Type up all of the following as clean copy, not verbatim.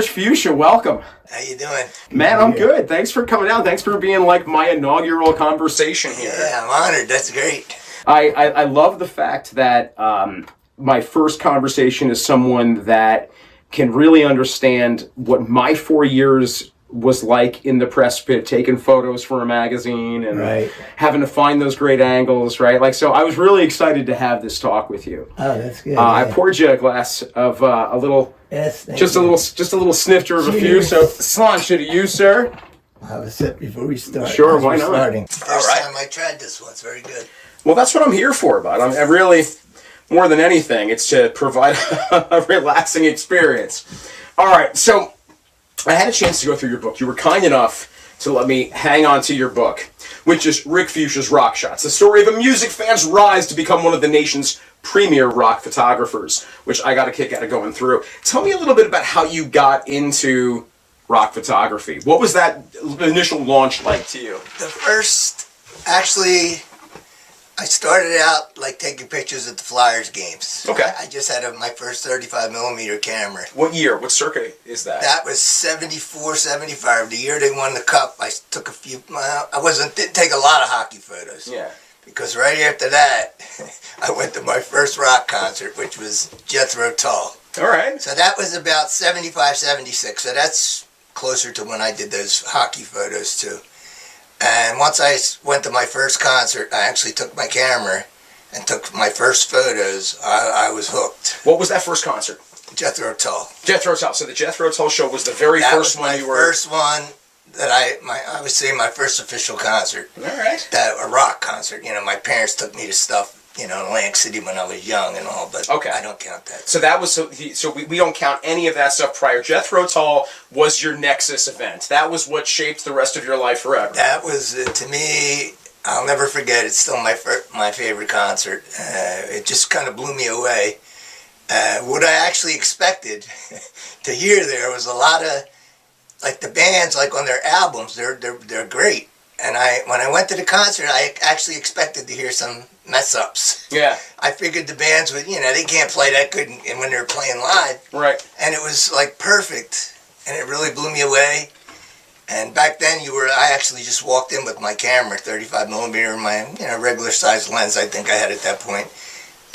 Rich Fuchsia, welcome. How you doing? Man, I'm good. Thanks for coming down. Thanks for being like my inaugural conversation here. Yeah, I'm honored. That's great. I love the fact that my first conversation is someone that can really understand what my 4 years was like in the press pit, taking photos for a magazine and having to find those great angles, right? Like, so I was really excited to have this talk with you. Oh, that's good. I poured you a glass of a little, just a little snifter of a few. So, Slancha to you, sir. I'll have a sip before we start. Sure, why not? First time I tried this one. It's very good. Well, that's what I'm here for, bud. I'm really, more than anything, it's to provide a relaxing experience. All right, so I had a chance to go through your book. You were kind enough to let me hang on to your book, which is Rick Fuchsia's Rock Shots, the story of a music fan's rise to become one of the nation's premier rock photographers, which I got a kick out of going through. Tell me a little bit about how you got into rock photography. What was that initial launch like to you? The first, actually, I started out like taking pictures at the Flyers games. Okay. I just had my first 35 millimeter camera. What year? What circuit is that? That was 74, 75. The year they won the cup, I took a few. Didn't take a lot of hockey photos. Yeah. Because right after that, I went to my first rock concert, which was Jethro Tull. All right. So that was about 75, 76. So that's closer to when I did those hockey photos too. And once I went to my first concert, I actually took my camera and took my first photos. I was hooked. What was that first concert? Jethro Tull. Jethro Tull. So the Jethro Tull show was the very first one you were... That was my first one that I would say my first official concert. All right. A rock concert. You know, my parents took me to stuff, you know, in Atlantic City when I was young and all, but okay. I don't count that. So that was, so we don't count any of that stuff prior. Jethro Tull was your Nexus event. That was what shaped the rest of your life forever. That was, to me, I'll never forget. It's still my favorite concert. It just kind of blew me away. What I actually expected to hear there was a lot of, like the bands, like on their albums, they're great. And when I went to the concert, I actually expected to hear some mess ups. Yeah. I figured the bands would, you know, they can't play that good when they're playing live. Right. And it was like perfect, and it really blew me away. And back then, I actually just walked in with my camera, 35 millimeter, my regular size lens. I think I had at that point,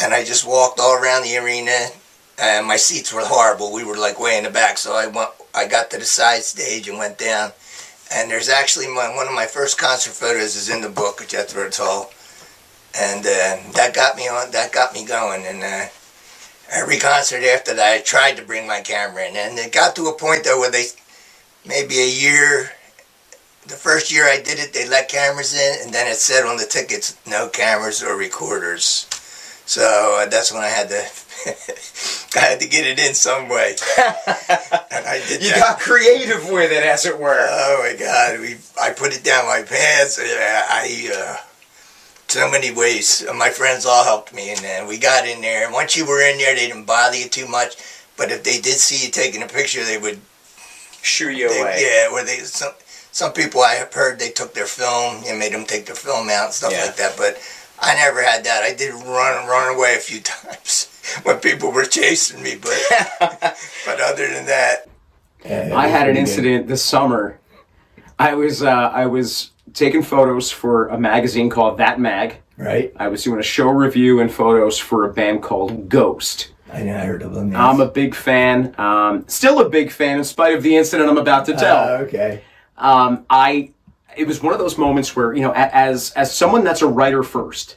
and I just walked all around the arena. And my seats were horrible. We were like way in the back, so I got to the side stage and went down. And there's actually one of my first concert photos is in the book of Jethro Tull, and that got me going. And every concert after that, I tried to bring my camera in, and it got to a point though where maybe a year, the first year I did it, they let cameras in, and then it said on the tickets, no cameras or recorders. So that's when I had to get it in some way. And I did. You got creative with it, as it were. Oh my God! I put it down my pants. So many ways. My friends all helped me, and we got in there. And once you were in there, they didn't bother you too much. But if they did see you taking a picture, they would shoo you away. Yeah, or some people I have heard they took their film and made them take their film out and stuff like that. But I never had that. I did run away a few times when people were chasing me, but other than that, I had an incident this summer. I was taking photos for a magazine called That Mag. Right. I was doing a show review and photos for a band called Ghost. I heard of them. Yes. I'm a big fan. Still a big fan in spite of the incident I'm about to tell. Okay. It was one of those moments where, you know, as someone that's a writer first,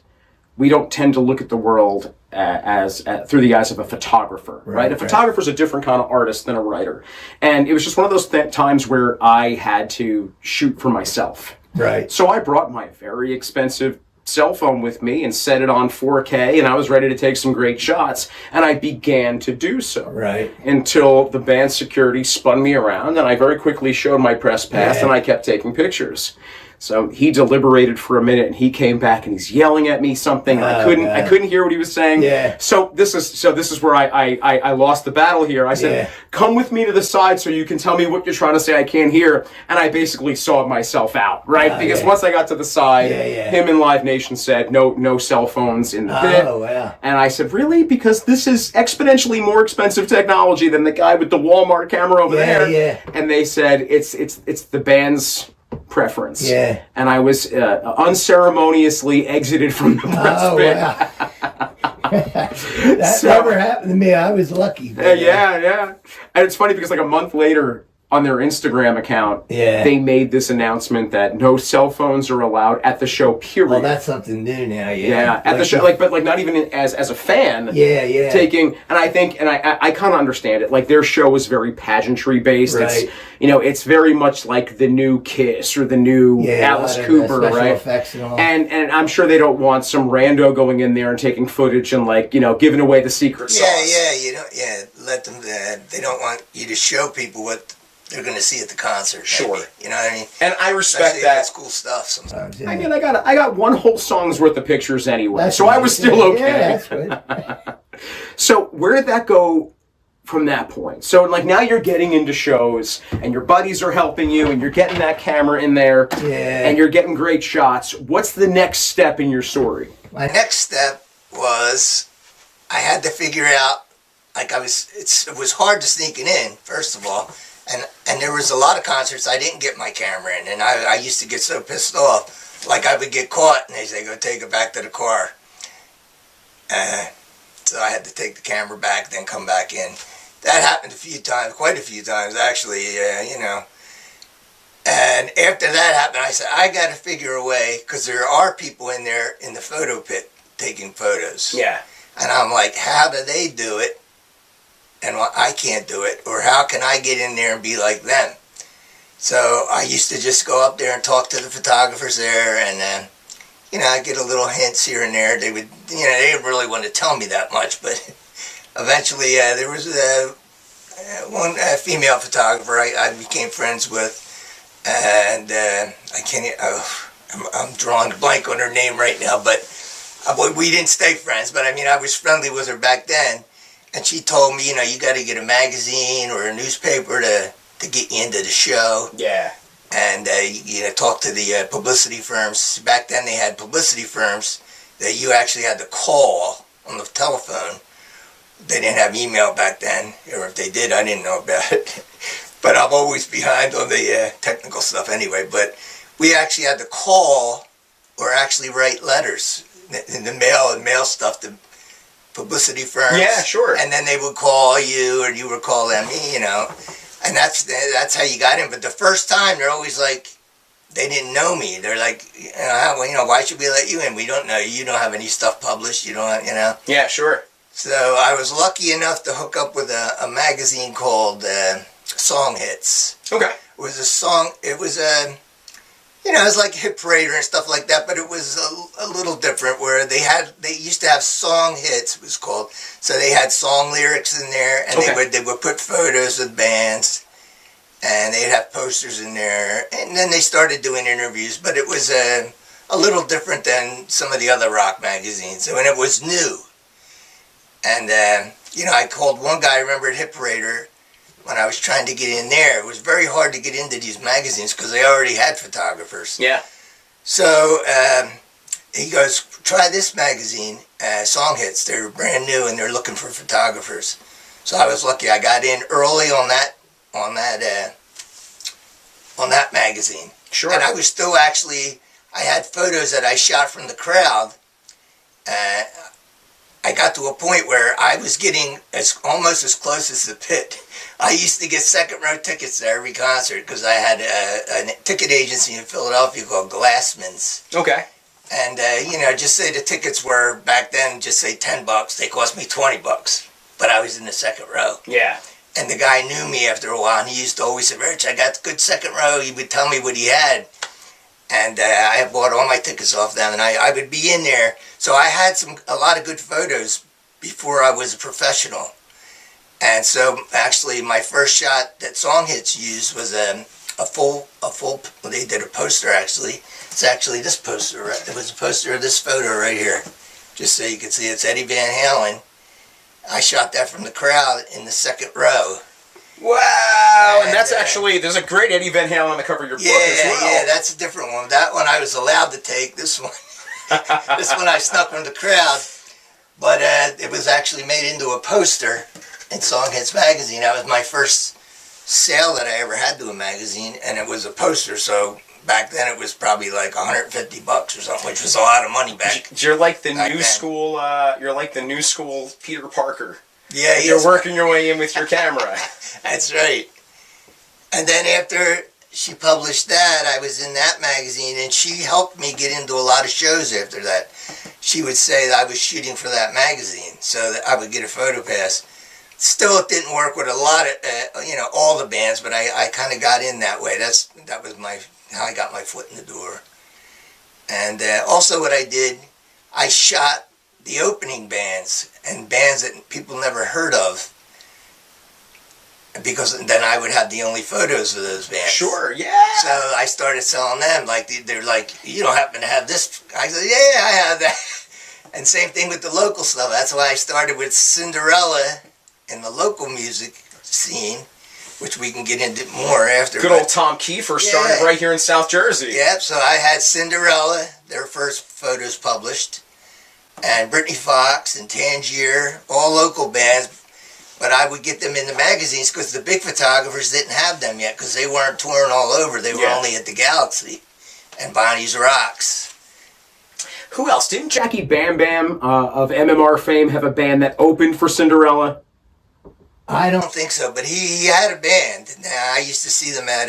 we don't tend to look at the world as through the eyes of a photographer, right? A photographer's a different kind of artist than a writer. And it was just one of those times where I had to shoot for myself. Right. So I brought my very expensive cell phone with me and set it on 4K, and I was ready to take some great shots, and I began to do so. Right. Until the band security spun me around, and I very quickly showed my press pass, and I kept taking pictures. So he deliberated for a minute, and he came back, and he's yelling at me something. And I couldn't hear what he was saying. Yeah. So this is where I lost the battle here. I said, "Come with me to the side so you can tell me what you're trying to say. I can't hear." And I basically sawed myself out, right? Because once I got to the side, him and Live Nation said, "No cell phones in the pit." Oh, wow. And I said, "Really? Because this is exponentially more expensive technology than the guy with the Walmart camera over there." Yeah. And they said, "It's the band's preference." Yeah. And I was unceremoniously exited from the press pit. Wow. That never happened to me. I was lucky. Yeah. And it's funny because like a month later on their Instagram account, they made this announcement that no cell phones are allowed at the show, period. Well, that's something new now, Yeah, at the show, but not even as a fan. Taking, and I think, and I kind of understand it. Like their show is very pageantry based. Right. It's, it's very much like the new Kiss or the new Alice Cooper, right? Effects and all. And I'm sure they don't want some rando going in there and taking footage and giving away the secret sauce. Let them. They don't want you to show people what they're going to see at the concert. Sure. Maybe. You know what I mean? And I respect Especially if that. That's cool stuff sometimes. Again, I got one whole song's worth of pictures anyway, That's so I was still okay. Yeah, that's good. So where did that go from that point? So now you're getting into shows, and your buddies are helping you, and you're getting that camera in there, and you're getting great shots. What's the next step in your story? My next step was I had to figure out. It was hard to sneaking in, first of all. And there was a lot of concerts I didn't get my camera in, and I used to get so pissed off. Like I would get caught, and they say, "Go take it back to the car." So I had to take the camera back, then come back in. That happened quite a few times actually, And after that happened, I said, I got to figure a way, because there are people in there in the photo pit taking photos. Yeah. And I'm like, how do they do it? And I can't do it, or how can I get in there and be like them? So I used to just go up there and talk to the photographers there, and I get a little hints here and there. They would, they didn't really want to tell me that much, but eventually there was one female photographer I became friends with, and I can't. I'm drawing a blank on her name right now, but we didn't stay friends. But I was friendly with her back then. And she told me, you got to get a magazine or a newspaper to get you into the show. Yeah. And, talk to the publicity firms. Back then they had publicity firms that you actually had to call on the telephone. They didn't have email back then. Or if they did, I didn't know about it. But I'm always behind on the technical stuff anyway. But we actually had to call or actually write letters in the mail and mail stuff to publicity firms. Yeah, sure. And then they would call you, or you would call them, And that's how you got in. But the first time, they're always like, they didn't know me. They're like, why should we let you in? We don't know you. You don't have any stuff published. You don't, Yeah, sure. So I was lucky enough to hook up with a magazine called Song Hits. Okay. It was a song. It was it was like Hit Parader and stuff like that, but it was a little different, where they used to have song hits, it was called. So they had song lyrics in there, and they would put photos of bands, and they'd have posters in there, and then they started doing interviews, but it was a little different than some of the other rock magazines, and it was new. And I called one guy, I remember at Hit Parader, when I was trying to get in there. It was very hard to get into these magazines because they already had photographers. Yeah. So he goes, try this magazine, Song Hits. They're brand new and they're looking for photographers. So I was lucky. I got in early on that magazine. Sure. And I was still I had photos that I shot from the crowd. I got to a point where I was getting almost as close as the pit. I used to get second row tickets to every concert because I had a ticket agency in Philadelphia called Glassman's. Okay. And, just say the tickets were, back then, just say $10. They cost me $20. But I was in the second row. Yeah. And the guy knew me after a while, and he used to always say, "Rich, I got good second row." He would tell me what he had. And I bought all my tickets off them, and I would be in there. So I had a lot of good photos before I was a professional. And so actually my first shot that Song Hits used was a well, they did a poster actually. It's actually this poster, right? It was a poster of this photo right here. Just so you can see, it's Eddie Van Halen. I shot that from the crowd in the second row. Wow, and that's actually, there's a great Eddie Van Halen on the cover of your book as well. Yeah, that's a different one. That one I was allowed to take. This one, this one I snuck from the crowd. But it was actually made into a poster in Song Hits magazine. That was my first sale that I ever had to a magazine, and it was a poster. So back then it was probably like $150 or something, which was a lot of money back. You're like the back new then. school. You're like the new school Peter Parker. Yeah, You're working your way in with your camera. That's right. And then after she published that, I was in that magazine, and she helped me get into a lot of shows after that. She would say that I was shooting for that magazine, so that I would get a photo pass. Still, it didn't work with a lot of, all the bands, but I kind of got in that way. That was how I got my foot in the door. And also what I did, I shot the opening bands and bands that people never heard of, because then I would have the only photos of those bands. Sure, yeah. So I started selling them. Like they're like, you don't happen to have this? I said, yeah, I have that. And same thing with the local stuff. That's why I started with Cinderella in the local music scene, which we can get into more after. Good old Tom Kiefer started right here in South Jersey. Yeah, so I had Cinderella, their first photos published, and Britney Fox and Tangier, all local bands. But I would get them in the magazines because the big photographers didn't have them yet, because they weren't touring all over. They were only at the Galaxy and Bonnie's Rocks. Who else? Didn't Jackie Bam Bam of MMR fame have a band that opened for Cinderella? I don't think so, but he had a band. I used to see them at,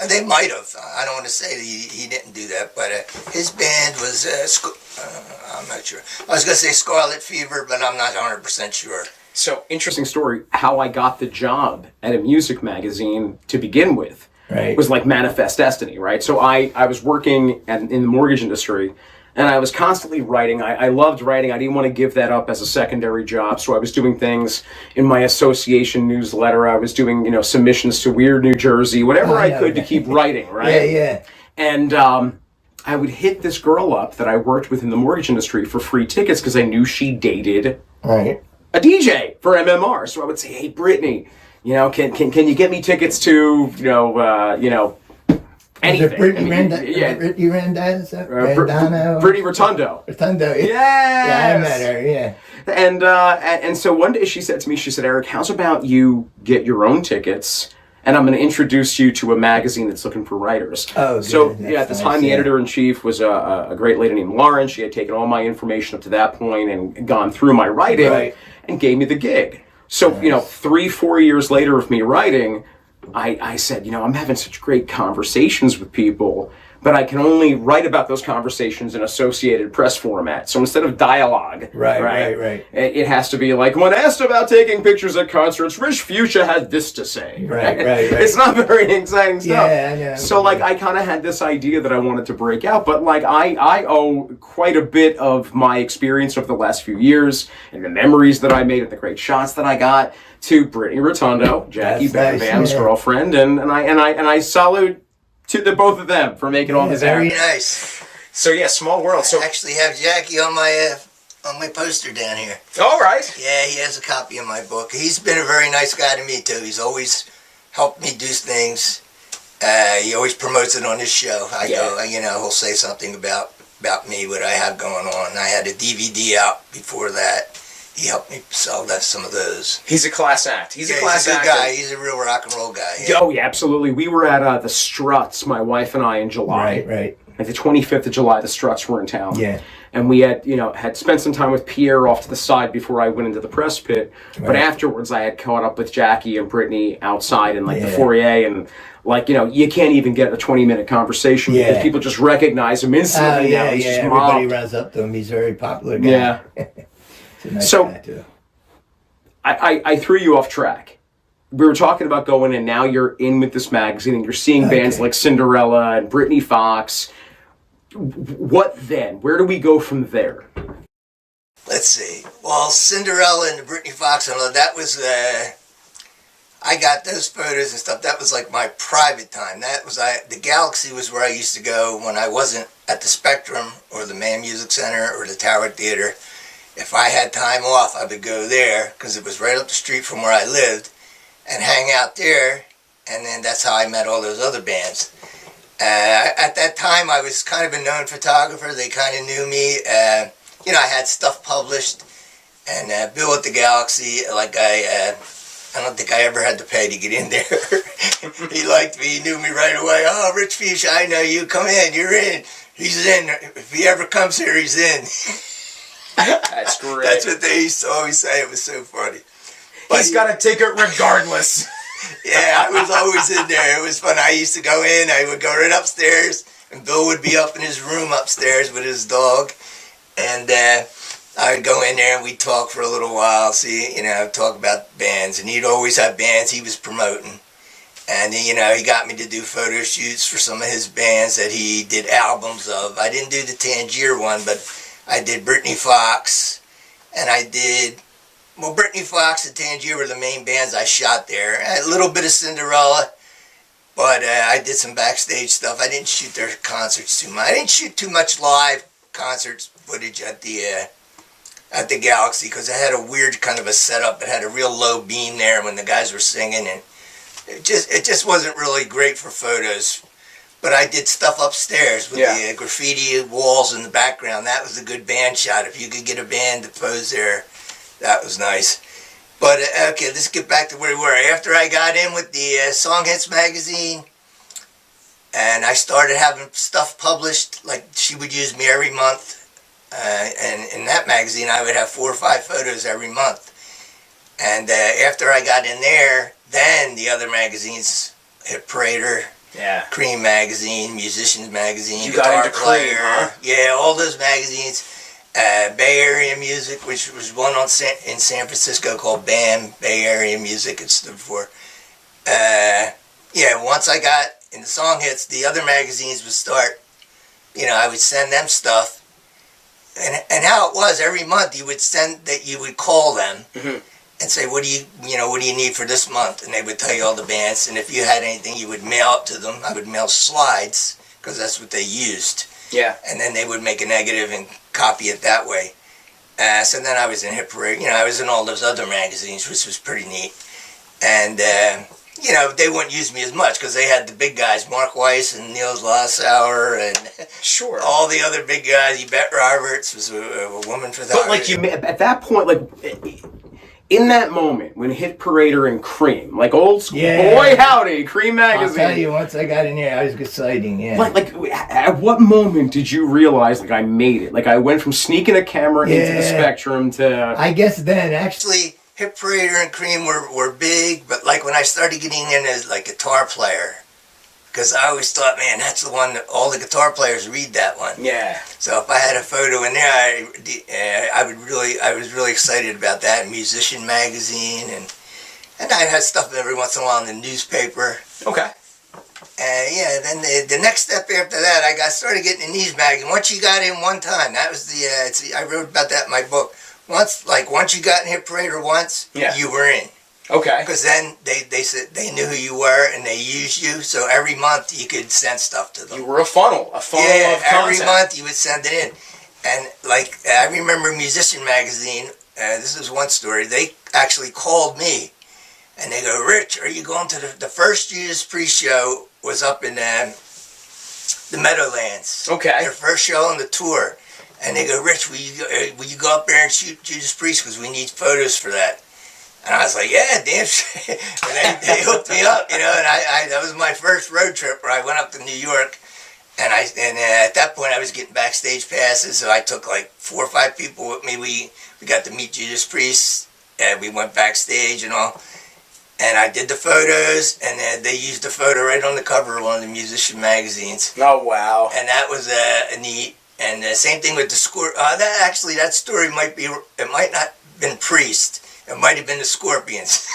they might have. I don't want to say that he didn't do that, but his band was, I'm not sure. I was going to say Scarlet Fever, but I'm not 100% sure. So, interesting story, how I got the job at a music magazine to begin with was like Manifest Destiny, right? So I was working in the mortgage industry, and I was constantly writing. I loved writing. I didn't want to give that up as a secondary job, so I was doing things in my association newsletter. I was doing, submissions to Weird New Jersey, whatever I could to keep writing, right? Yeah. And I would hit this girl up that I worked with in the mortgage industry for free tickets because I knew she dated a DJ for MMR. So I would say, "Hey, Brittany, can you get me tickets to anything?" Brittany Randazzo? Randano? Brittany Rotundo. Rotundo. Yes. Yeah, I met her. Yeah. And so one day she said to me, she said, "Eric, how's about you get your own tickets? And I'm going to introduce you to a magazine that's looking for writers." Oh, good. So That's at the nice, time, the editor-in-chief was a great lady named Lauren. She had taken all my information up to that point and gone through my writing and gave me the gig. So, 3-4 years later of me writing, I said, I'm having such great conversations with people, but I can only write about those conversations in Associated Press format. So instead of dialogue, Right. it has to be like, when asked about taking pictures at concerts, Rich Fuchsia had this to say. Right. It's not very exciting stuff. Yeah, I know. So I kind of had this idea that I wanted to break out, but I owe quite a bit of my experience over the last few years and the memories that I made and the great shots that I got to Brittany Rotundo, Jackie Bam Bam's girlfriend, and I salute to the both of them for making all this happen. Very nice. So small world. So I actually have Jackie on my poster down here. all right. Yeah, he has a copy of my book. He's been a very nice guy to me too. He's always helped me do things. He always promotes it on his show. I go, he'll say something about me, what I have going on. I had a DVD out before that. He helped me sell some of those. He's a class act. He's a class good act. guy. He's a real rock and roll guy. Yeah. Oh, yeah, absolutely. We were at the Struts, my wife and I, in July. Right. Like the 25th of July, the Struts were in town. Yeah. And we had spent some time with Pierre off to the side before I went into the press pit. Right. But afterwards, I had caught up with Jackie and Brittany outside in the foyer, and you can't even get a 20-minute conversation because people just recognize him instantly. Now. He's just everybody mobbed. runs up to him. He's a very popular guy. Yeah. He's a nice So- guy too. I threw you off track. We were talking about going in, now you're in with this magazine and you're seeing bands like Cinderella and Britney Fox. What then? Where do we go from there? Let's see. Well, Cinderella and the Britney Fox and all that was, I got those photos and stuff. That was like my private time. The Galaxy was where I used to go when I wasn't at the Spectrum or the Mann Music Center or the Tower Theater. If I had time off, I would go there because it was right up the street from where I lived and hang out there. And then that's how I met all those other bands. At that time, I was kind of a known photographer. They kind of knew me. You know, I had stuff published. And Bill at the Galaxy, like I don't think I ever had to pay to get in there. He liked me. He knew me right away. Oh, Rich Fish, I know you. Come in. You're in. He's in. If he ever comes here, he's in. That's great. That's what they used to always say. It was so funny. But he's got a ticket regardless. Yeah, I was always in there. It was fun. I used to go in. I would go right upstairs, and Bill would be up in his room upstairs with his dog. And I would go in there and we'd talk for a little while, see, you know, talk about bands. And he'd always have bands he was promoting. And, you know, he got me to do photo shoots for some of his bands that he did albums of. I didn't do the Tangier one, but I did Britny Fox. And I did, well, Britny Fox and Tangier were the main bands I shot there. A little bit of Cinderella. But I did some backstage stuff. I didn't shoot their concerts too much. I didn't shoot too much live concerts footage at the Galaxy because it had a weird kind of a setup. It had a real low beam there when the guys were singing, and it just wasn't really great for photos. But I did stuff upstairs with the graffiti walls in the background. That was a good band shot. If you could get a band to pose there, that was nice. But okay, let's get back to where we were. After I got in with the Song Hits magazine, and I started having stuff published, like she would use me every month. And in that magazine, I would have 4 or 5 photos every month. And after I got in there, then the other magazines, Hit Parader, Cream Magazine, Musicians Magazine, You Guitar got into Player, Cream, huh? yeah, all those magazines. Bay Area Music, which was one in San Francisco called BAM, Bay Area Music, it stood for. Yeah, once I got in the Song Hits, the other magazines would start, you know, I would send them stuff. And how it was, every month you would call them and say, what do you need for this month? And they would tell you all the bands. And if you had anything, you would mail it to them. I would mail slides because that's what they used. Yeah. And then they would make a negative and copy it that way. So then I was in Hit Parade. You know, I was in all those other magazines, which was pretty neat. And you know, they wouldn't use me as much because they had the big guys, Mark Weiss and Niels Lossauer and Sure. all the other big guys. Yvette Roberts was a woman for that. But like at that point, like in that moment when Hit Parader and Cream, like old school, boy howdy, Cream magazine. I'll tell you, once I got in there, I was exciting. Yeah. Like at what moment did you realize like I made it? Like I went from sneaking a camera into the Spectrum to. I guess then actually. Hit Parader and Cream were big, but like when I started getting in as like guitar player, because I always thought, man, that's the one that all the guitar players read that one. Yeah. So if I had a photo in there, I was really excited about that. Musician magazine, and I had stuff every once in a while in the newspaper. Okay. Yeah, then the next step after that, I started getting in these magazines. Once you got in one time, that was I wrote about that in my book. Once you got in Hit Parader once, you were in. Okay. Because then they said they knew who you were and they used you. So every month you could send stuff to them. You were a funnel of every content. month you would send it in. And like I remember Musician Magazine. This is one story. They actually called me, and they go, "Rich, are you going to the first Judas Priest show was up in the Meadowlands? Okay. Their first show on the tour." And they go, "Rich, will you go up there and shoot Judas Priest because we need photos for that?" And I was like, "Yeah, damn straight." And they hooked me up, you know. And I that was my first road trip where I went up to New York, and at that point I was getting backstage passes, so I took like 4 or 5 people with me. We got to meet Judas Priest, and we went backstage and all. And I did the photos, and they used the photo right on the cover of one of the Musician magazines. Oh wow! And that was neat. And same thing with the that story might not have been Priest. It might have been the Scorpions.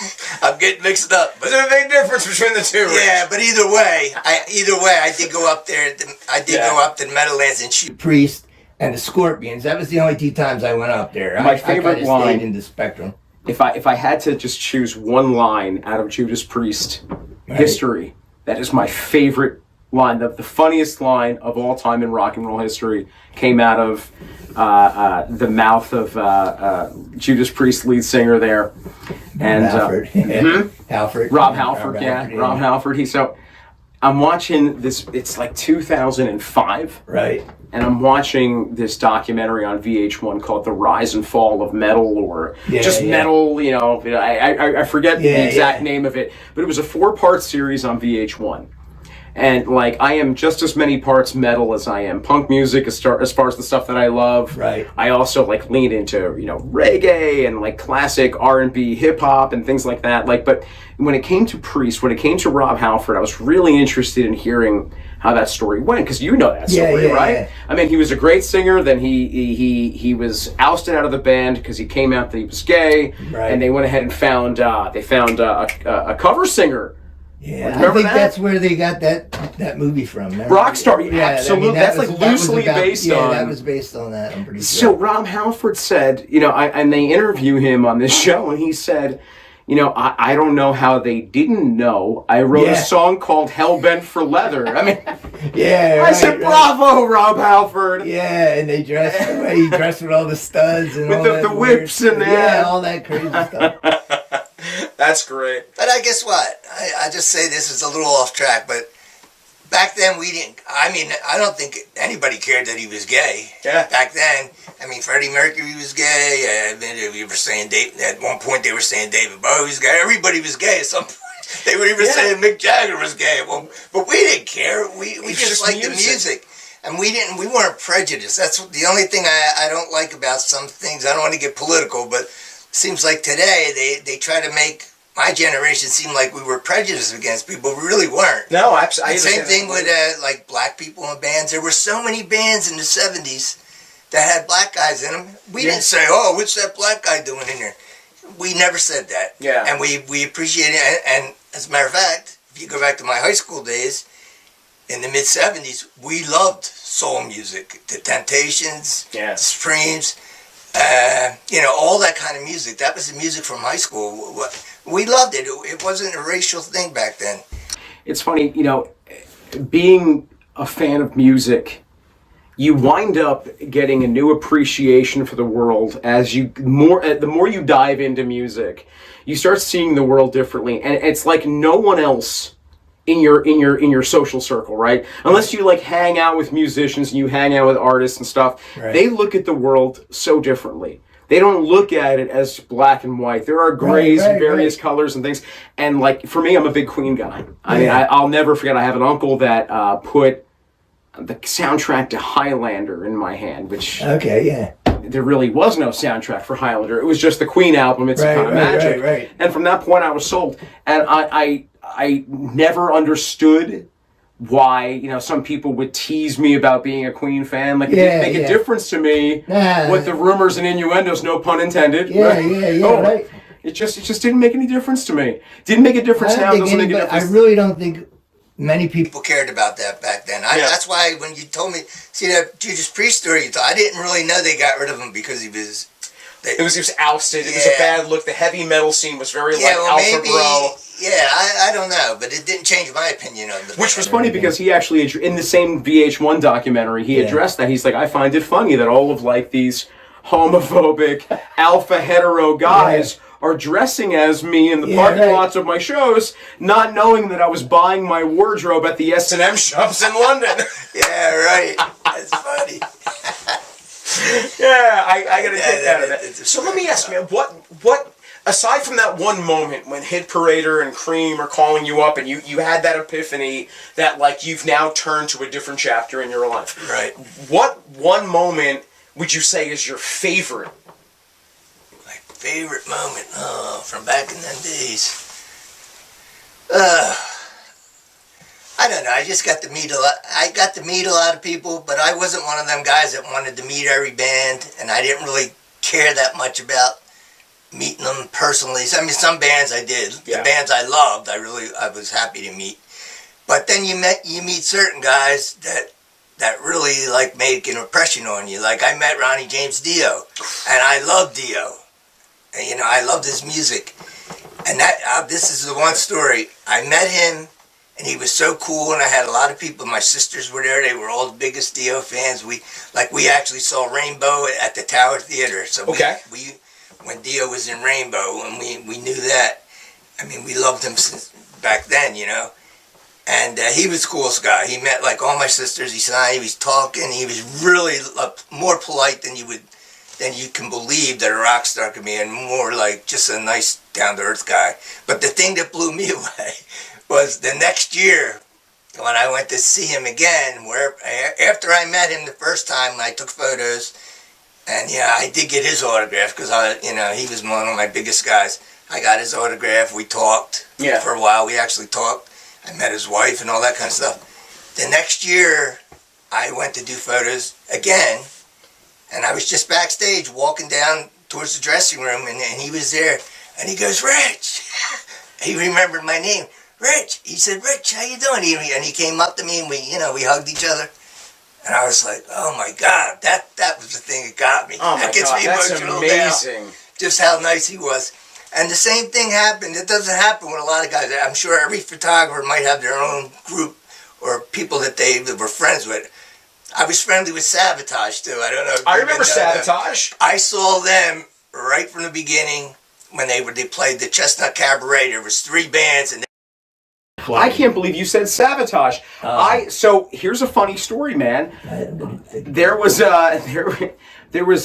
I'm getting mixed up. But there's a big difference between the two. Yeah, but either way, I did go up there. Go up to the Meadowlands and shoot Priest and the Scorpions. That was the only 2 times I went up there. My favorite I line stayed in the Spectrum. if I had to just choose one line out of Judas Priest history, that is my favorite line. The funniest line of all time in rock and roll history came out of the mouth of Judas Priest lead singer there, and Halford. Rob Halford, Rob Halford. So I'm watching this. It's like 2005, right? And I'm watching this documentary on VH1 called "The Rise and Fall of Metal," or Metal. You know, I forget the exact name of it, but it was a 4-part series on VH1. And like, I am just as many parts metal as I am punk music, as far as the stuff that I love. Right. I also like lean into reggae and like classic R&B, hip hop, and things like that. Like, but when it came to Priest, when it came to Rob Halford, I was really interested in hearing how that story went, because you know that story, right? Yeah. I mean, he was a great singer. Then he was ousted out of the band because he came out that he was gay, right. And they went ahead and found a cover singer. Yeah, I think that's where they got that movie from. Rockstar, absolutely. That's like loosely based on. Yeah, that was based on that. I'm pretty sure. So Rob Halford said, and they interview him on this show, and he said, I don't know how they didn't know. I wrote a song called "Hellbent for Leather." I mean, I said, "Bravo, Rob Halford." Yeah, and they dressed the way he dressed with all the studs and with all the whips and all that crazy stuff. That's great. But I guess what? I just say this is a little off track, but back then we didn't, I don't think anybody cared that he was gay. Yeah. Back then, Freddie Mercury was gay. We were saying at one point they were saying David Bowie was gay. Everybody was gay at some point. They were even saying Mick Jagger was gay. But we didn't care. We just liked the music. And we weren't prejudiced. That's the only thing I don't like about some things. I don't want to get political, but it seems like today they try to make my generation seem like we were prejudiced against people. We really weren't. No, absolutely. Same thing with like black people in bands. There were so many bands in the 70s that had black guys in them. We didn't say, "Oh, what's that black guy doing in there?" We never said that. Yeah. And we appreciate it. And as a matter of fact, if you go back to my high school days, in the mid-70s, we loved soul music. The Temptations, Supremes, all that kind of music. That was the music from high school. We loved it. It wasn't a racial thing back then. It's funny, being a fan of music, you wind up getting a new appreciation for the world as the more you dive into music. You start seeing the world differently, and it's like no one else in your social circle, right? Unless you like hang out with musicians and you hang out with artists and stuff, right. They look at the world so differently. They don't look at it as black and white. There are grays and various colors and things. And like for me, I'm a big Queen guy. I mean, I'll never forget. I have an uncle that put the soundtrack to Highlander in my hand, which there really was no soundtrack for Highlander. It was just the Queen album. It's a kind of magic. Right. And from that point, I was sold. And I never understood why some people would tease me about being a Queen fan. Like it didn't make a difference to me what the rumors and innuendos, no pun intended. Right. It just didn't make any difference to me. Didn't make a difference now. Doesn't make a difference. I really don't think many people cared about that back then. That's why when you told me, see that Judas Priest story, I didn't really know they got rid of him because he was. He was ousted. It was a bad look. The heavy metal scene was very Alpha Bro. Yeah, I don't know, but it didn't change my opinion on the Which was funny because he actually, in the same VH1 documentary, he addressed that. He's like, I find it funny that all of like these homophobic alpha hetero guys are dressing as me in the parking lots of my shows, not knowing that I was buying my wardrobe at the S&M shops in London. Yeah, right. That's funny. I got to get out of that. So let me ask, man, what aside from that one moment when Hit Parader and Cream are calling you up and you had that epiphany that like you've now turned to a different chapter in your life. Right. What one moment would you say is your favorite? My favorite moment from back in them days. I don't know. I just got to meet a lot. I got to meet a lot of people, but I wasn't one of them guys that wanted to meet every band, and I didn't really care that much about meeting them personally. I mean, some bands I did. The bands I loved, I was happy to meet. But then you meet certain guys that really like make an impression on you. Like I met Ronnie James Dio, and I loved Dio. And, I loved his music. And this is the one story. I met him, and he was so cool, and I had a lot of people. My sisters were there. They were all the biggest Dio fans. We actually saw Rainbow at the Tower Theater. So we when Dio was in Rainbow, and we knew that. I mean, we loved him since back then, And he was the coolest guy. He met like all my sisters. He was talking. He was really more polite than you can believe that a rock star could be, and more like just a nice, down-to-earth guy. But the thing that blew me away was the next year when I went to see him again, where after I met him the first time, I took photos, and I did get his autograph because he was one of my biggest guys. I got his autograph. We talked for a while. We actually talked. I met his wife and all that kind of stuff. The next year, I went to do photos again, and I was just backstage walking down towards the dressing room, and he was there, and he goes, "Rich." He remembered my name. "Rich." He said, "Rich, how you doing?" And he came up to me, and we hugged each other. And I was like, oh my God, that was the thing that got me. Oh my that gets God, me that's emotional amazing. now, just how nice he was. And the same thing happened. It doesn't happen with a lot of guys. I'm sure every photographer might have their own group or people that they were friends with. I was friendly with Sabotage too. I don't know. I remember Sabotage. I saw them right from the beginning when they played the Chestnut Cabaret. There was 3 bands, and I can't believe you said Sabotage. So here's a funny story, man. There was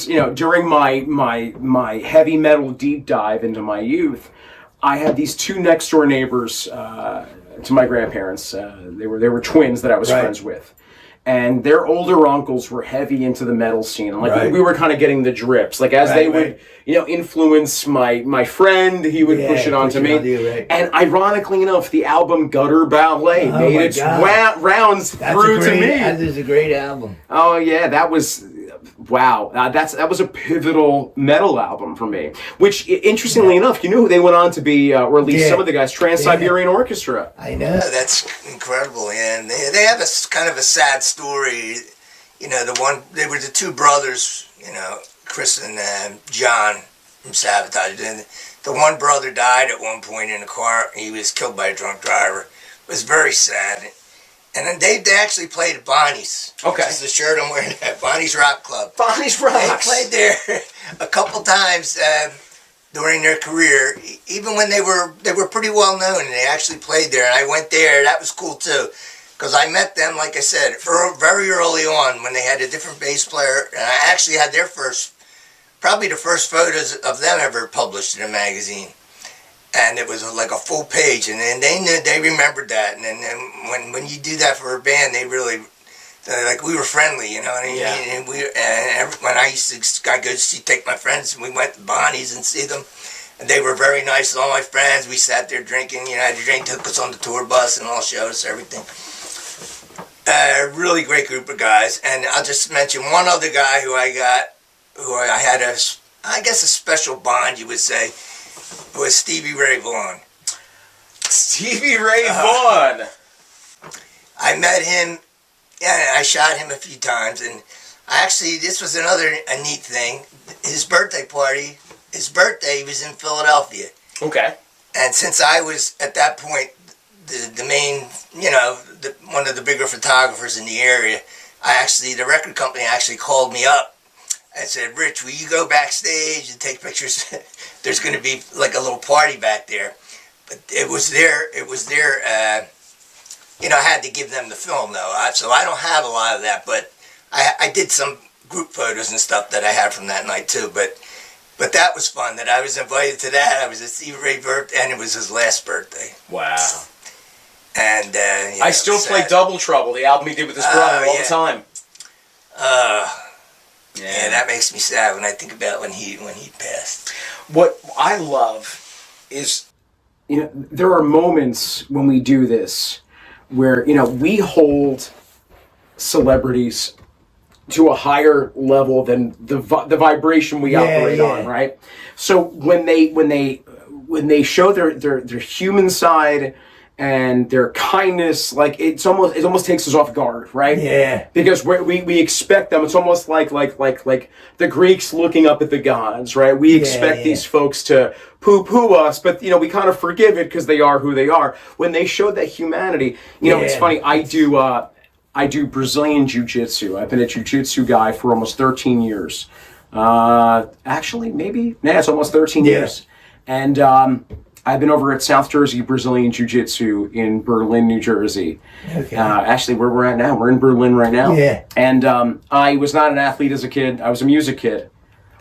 during my heavy metal deep dive into my youth, I had these 2 next door neighbors to my grandparents. They were twins that I was friends with. And their older uncles were heavy into the metal scene. And we were kind of getting the drips. Like as they would, influence my friend, he would push it onto me. And ironically enough, the album Gutter Ballet made its rounds through to me. That is a great album. Oh yeah, that was wow. That was a pivotal metal album for me. Which, interestingly enough, you knew who they went on to be, or at least some of the guys, Trans-Siberian Orchestra. I know. That's incredible, and they have a kind of a sad story. They were the 2 brothers, Chris and John from Sabotage. And the one brother died at one point in a car. He was killed by a drunk driver. It was very sad. And then they actually played at Bonnie's. Okay. This is the shirt I'm wearing at Bonnie's Rock Club. Bonnie's Rock. They played there a couple times during their career. Even when they were pretty well known, and they actually played there. And I went there. That was cool too, because I met them, like I said, very early on when they had a different bass player. And I actually had probably the first photos of them ever published in a magazine. And it was like a full page, and then they remembered that. And then when you do that for a band, they really we were friendly, And and when I used to go take my friends, and we went to Bonnie's and see them, and they were very nice. All my friends, we sat there drinking. They took us on the tour bus and all showed us everything. Really great group of guys. And I'll just mention one other guy who I had a special bond, you would say. Was Stevie Ray Vaughan. Stevie Ray Vaughan. I met him. Yeah, I shot him a few times, and this was a neat thing. His birthday party. He was in Philadelphia. Okay. And since I was at that point the main, one of the bigger photographers in the area, the record company actually called me up. I said, "Rich, will you go backstage and take pictures? There's going to be like a little party back there." But it was their, I had to give them the film though. So I don't have a lot of that, but I did some group photos and stuff that I had from that night too. But that was fun that I was invited to that. I was at Stevie Ray birthday, and it was his last birthday. Wow. And I still play Double Trouble, the album he did with his brother, all the time. Yeah, that makes me sad when I think about when he passed. What I love is, there are moments when we do this where, we hold celebrities to a higher level than the vibration we operate on, right? So when they show their human side and their kindness, like it almost takes us off guard, right? Yeah. Because we expect them. It's almost like the Greeks looking up at the gods, right? We expect these folks to poo-poo us, but we kind of forgive it because they are who they are. When they show that humanity, it's funny. I do Brazilian jiu-jitsu. I've been a jiu-jitsu guy for almost 13 years. Actually, it's almost 13 years. And I've been over at South Jersey Brazilian Jiu-Jitsu in Berlin, New Jersey. Okay. Actually, where we're at now, we're in Berlin right now. Yeah. And I was not an athlete as a kid. I was a music kid.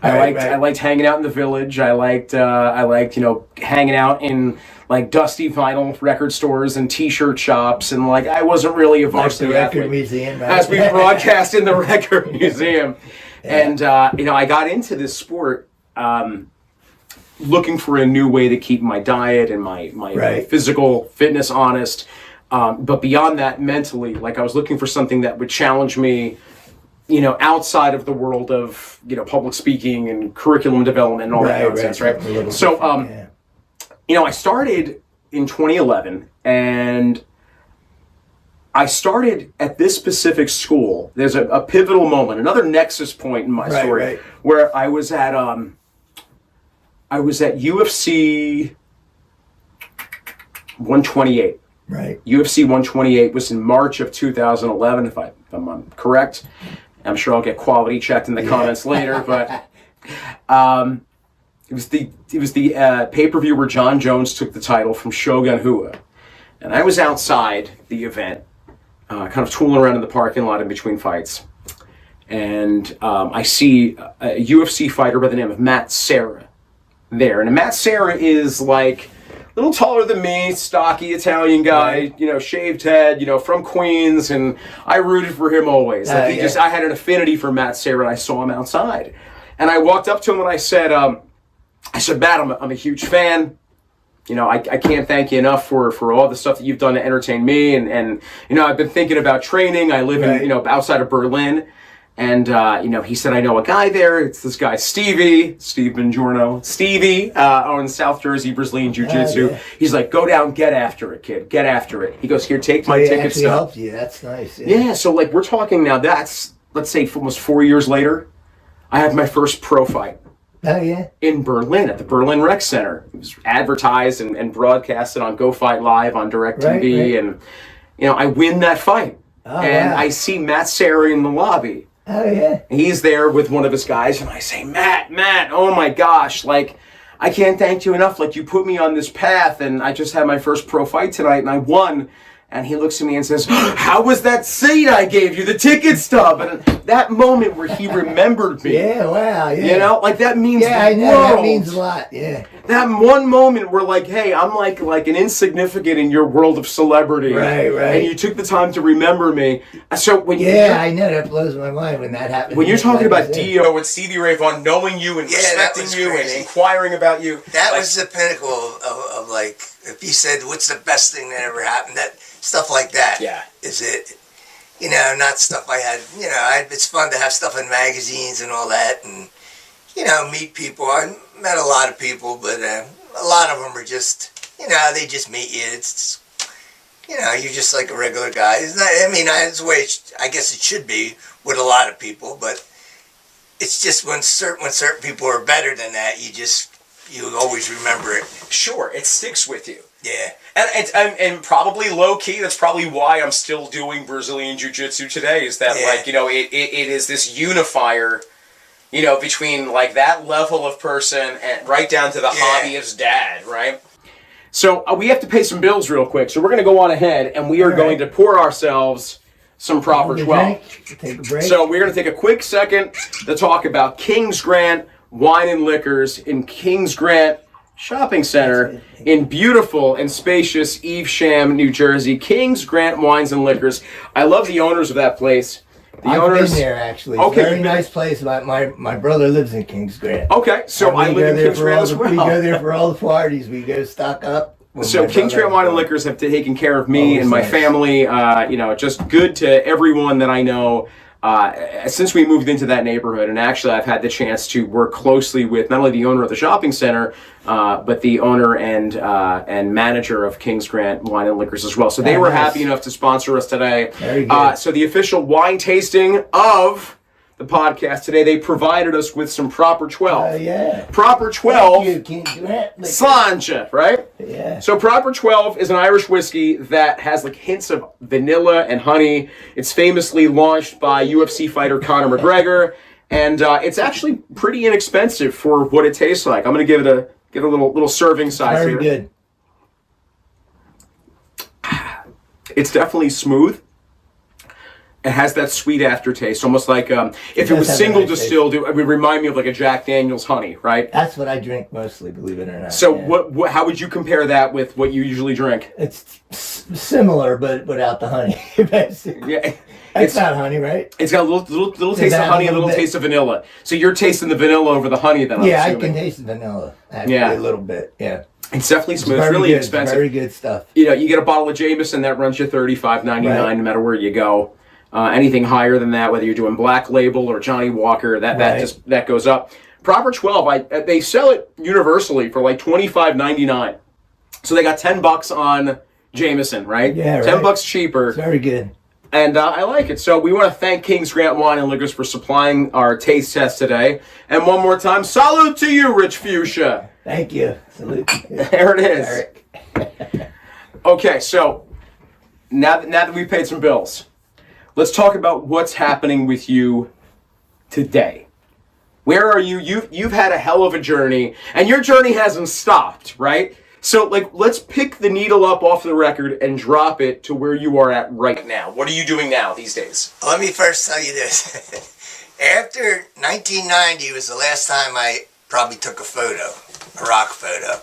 I liked hanging out in the village. I liked hanging out in like dusty vinyl record stores and T-shirt shops, and like I wasn't really a varsity like the record athlete. museum, right? As we broadcast in the record museum. And I got into this sport looking for a new way to keep my diet and my physical fitness honest. But beyond that, mentally, like I was looking for something that would challenge me, outside of the world of, public speaking and curriculum development and all that nonsense, right? So, I started in 2011, and I started at this specific school. There's a pivotal moment, another nexus point in my story, where I was at UFC 128. Right. UFC 128 was in March of 2011, if I'm correct. I'm sure I'll get quality checked in the comments later, but it was the pay-per-view where John Jones took the title from Shogun Rua. And I was outside the event, kind of tooling around in the parking lot in between fights. And I see a UFC fighter by the name of Matt Serra there. And Matt Serra is like a little taller than me, stocky Italian guy, shaved head, from Queens, and I rooted for him always. I had an affinity for Matt Serra, and I saw him outside. And I walked up to him and I said, Matt, I'm a huge fan. I can't thank you enough for all the stuff that you've done to entertain me, and I've been thinking about training. I live in outside of Berlin. And, he said, I know a guy there. It's this guy, Steve Bongiorno. Stevie, owns South Jersey Brazilian Jiu-Jitsu. He's like, go down, get after it, kid. Get after it. He goes, here, take my ticket stub. Helped you. That's nice. Yeah, so like we're talking now, that's, let's say, almost 4 years later, I had my first pro fight. Oh, yeah? In Berlin, at the Berlin Rec Center. It was advertised and broadcasted on Go Fight Live on DirecTV. And, I win that fight. Oh, and I see Matt Serra in the lobby. Oh, yeah. He's there with one of his guys, and I say, Matt, oh my gosh, like, I can't thank you enough. Like, you put me on this path, and I just had my first pro fight tonight, and I won. And he looks at me and says, how was that seat I gave you, the ticket stub? And that moment where he remembered me. Yeah, wow, yeah. That means the I know, world. that means a lot, yeah. That one moment where, like, hey, I'm like an insignificant in your world of celebrity. Right. And you took the time to remember me. So when I know, that blows my mind when that happens. When you're talking about Dio and Stevie Ray Vaughan knowing you and respecting you crazy. And inquiring about you. That was the pinnacle of like, if you said, what's the best thing that ever happened, that stuff like that. Yeah. Is it, not stuff I had, it's fun to have stuff in magazines and all that, and, meet people. I met a lot of people, but a lot of them are just, they just meet you. It's, you're just like a regular guy. It's not, that's the way I guess it should be with a lot of people, but it's just when certain people are better than that, you always remember it. Sure, it sticks with you. Yeah. And probably low key, that's probably why I'm still doing Brazilian Jiu-Jitsu today, is that it is this unifier, between like that level of person and right down to the hobbyist dad, right? So we have to pay some bills real quick, so we're going to go on ahead and we are going to pour ourselves some proper 12. Take a break. So we're going to take a quick second to talk about King's Grant Wine and Liquors in King's Grant Shopping Center in beautiful and spacious Evesham, New Jersey. King's Grant Wines and Liquors. I love the owners of that place. I've been there, actually. It's a very nice place. My brother lives in King's Grant. Okay, so I live in King's Grant as well. We go there for all the parties. We go stock up. So King's Grant Wine and Liquors have taken care of me and my family. Just good to everyone that I know. since we moved into that neighborhood, and actually I've had the chance to work closely with not only the owner of the shopping center, but the owner and manager of Kings Grant Wine and Liquors as well. So they were nice. happy enough to sponsor us today. Very good. So the official wine tasting of the podcast today, they provided us with some Proper 12. Yeah. Proper 12 You can't do that. Like, Sláinte, right? yeah. So Proper 12 is an Irish whiskey that has like hints of vanilla and honey. It's famously launched by UFC fighter Conor McGregor, and it's actually pretty inexpensive for what it tastes like. I'm gonna give it a little serving size Very here. good. It's definitely smooth. It has that sweet aftertaste, almost like if it was have a single nice taste. distilled, it would remind me of like a Jack Daniel's honey, right? That's what I drink mostly, believe it or not. So yeah. what how would you compare that with what you usually drink? It's similar, but without the honey. Basically. Yeah, It's not honey, right? it's got a little Does taste it of have honey, a a little little bit? taste of vanilla. So you're tasting the vanilla over the honey, then I'm Yeah, I assuming. can taste the vanilla. Actually, Yeah. a little bit. Yeah. It's definitely smooth. It's Very really good. inexpensive. Very good stuff. You know, you get a bottle of Jameson that runs you $35.99 Right. no matter where you go. Anything higher than that, whether you're doing Black Label or Johnny Walker, that Right. that goes up. Proper 12, they sell it universally for like $25.99. So they got $10 on Jameson, right? Yeah, right. $10 cheaper. It's very good. And I like it. So we want to thank Kings Grant Wine and Liquors for supplying our taste test today. And one more time, salute to you, Rich Fuchsia. Thank you. Salute. There it is. Eric. Okay, so now that we've paid some bills, let's talk about what's happening with you today. Where are you? You've had a hell of a journey, and your journey hasn't stopped, right? So, like, let's pick the needle up off the record and drop it to where you are at right now. What are you doing now these days? Let me first tell you this. After 1990 was the last time I probably took a photo, a rock photo.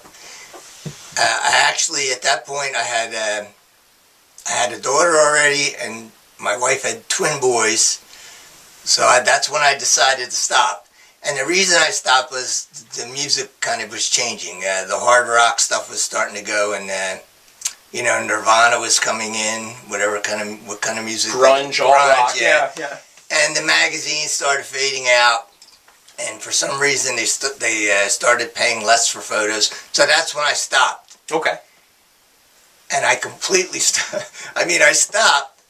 I actually, at that point, I had a daughter already, and my wife had twin boys. So that's when I decided to stop. And the reason I stopped was the music kind of was changing. The hard rock stuff was starting to go, and Nirvana was coming in. What kind of music? Grunge, all rock. Yeah. Yeah. And the magazines started fading out, and for some reason they started paying less for photos. So that's when I stopped. Okay. And I completely I stopped,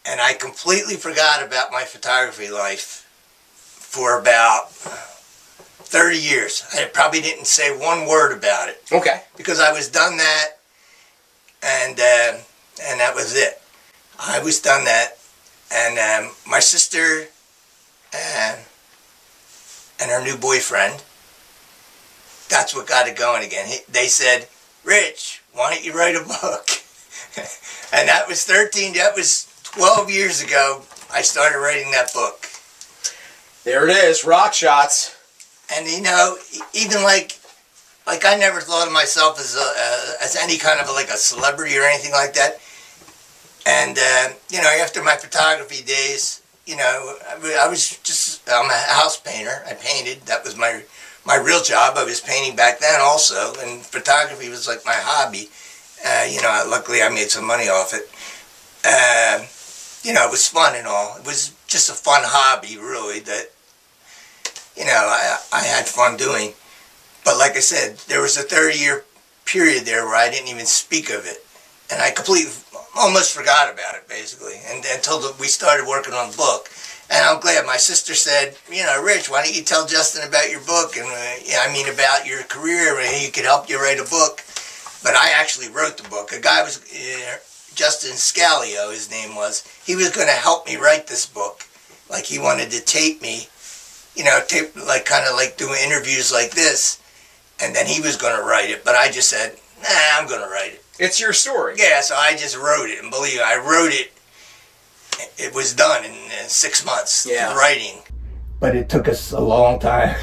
and I completely forgot about my photography life for about 30 years. I probably didn't say one word about it Okay. because I was done that, and that was it. I was done that, and my sister and her new boyfriend, that's what got it going again. They said, "Rich, why don't you write a book?" And that was 12 years ago. I started writing that book. There it is, Rock Shots. And even like I never thought of myself as any kind of like a celebrity or anything like that. And after my photography days, I'm a house painter. I painted. That was my real job. I was painting back then also, and photography was like my hobby. Luckily I made some money off it. It was fun and all. It was just a fun hobby, really, that I had fun doing. But like I said, there was a 30-year period there where I didn't even speak of it, and I completely almost forgot about it, basically, and until we started working on the book. And I'm glad. My sister said, "Rich, why don't you tell Justin about your book and about your career, and he could help you write a book." But I actually wrote the book. A guy was Justin Scalio, his name was. He was going to help me write this book. Like, he wanted to tape me, kind of like doing interviews like this, and then he was going to write it. But I just said, "Nah, I'm going to write it." It's your story. Yeah, so I just wrote it, and believe me, I wrote it. It was done in 6 months. Yeah. Writing. But it took us a long time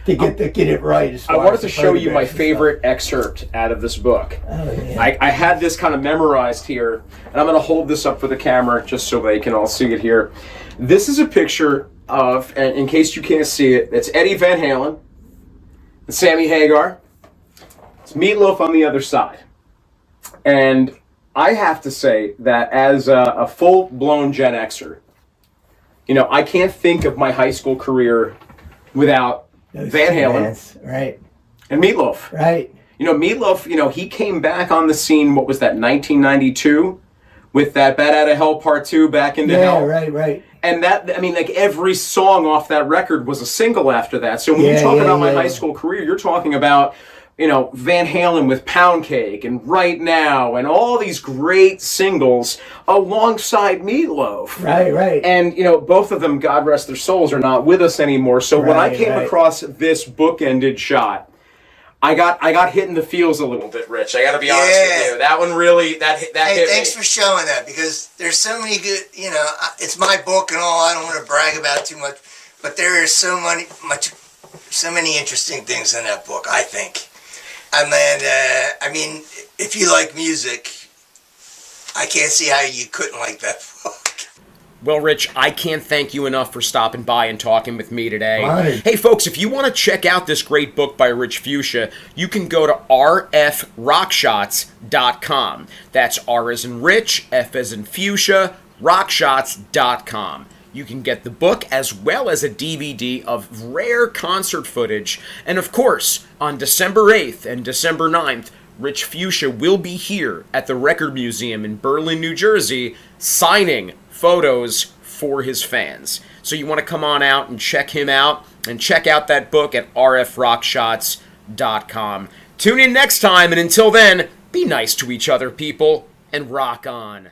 to get it right. As I far wanted as to the show you my photographs and favorite excerpt out of this book. stuff. Oh, yeah. I had this kind of memorized here, and I'm going to hold this up for the camera just so they can all see it here. This is a picture of, and in case you can't see it, it's Eddie Van Halen, and Sammy Hagar. It's Meatloaf on the other side. And I have to say that as a full-blown Gen Xer, I can't think of my high school career without Those Van two Halen bands. Right. and Meatloaf. Right. Meatloaf, he came back on the scene, what was that, 1992? With that Bat Out of Hell Part 2, Back into Yeah. Hell. Right. And every song off that record was a single after that. So when you talk about my high school career, you're talking about, Van Halen with Pound Cake and Right Now and all these great singles alongside Meatloaf. Right. And, both of them, God rest their souls, are not with us anymore. So when I came across this bookended shot, I got hit in the feels a little bit, Rich. I got to be honest with you. That one really, that hit Thanks me. for showing that, because there's so many good, it's my book and all, I don't want to brag about too much, but there is so many interesting things in that book, I think. And then, if you like music, I can't see how you couldn't like that book. Well, Rich, I can't thank you enough for stopping by and talking with me today. Honored. Hey, folks, if you want to check out this great book by Rich Fuchsia, you can go to rfrockshots.com. That's R as in Rich, F as in Fuchsia, rockshots.com. You can get the book as well as a DVD of rare concert footage. And of course, on December 8th and December 9th, Rich Fuchsia will be here at the Record Museum in Berlin, New Jersey, signing photos for his fans. So you want to come on out and check him out and check out that book at rfrockshots.com. Tune in next time, and until then, be nice to each other, people, and rock on.